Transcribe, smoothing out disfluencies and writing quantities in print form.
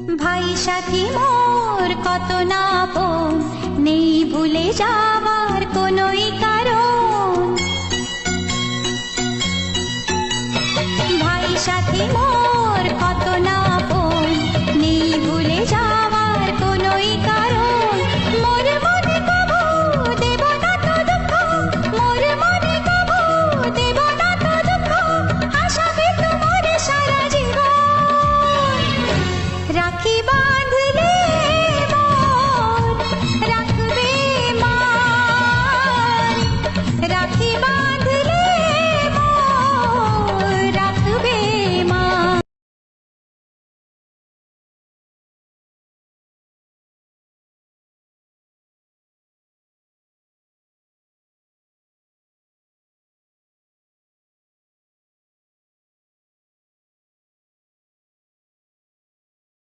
ভাই সাথী মোর কত না আপন, নেই ভুলে যাওয়ার কোনোই কারণ। ভাই সাথী মোর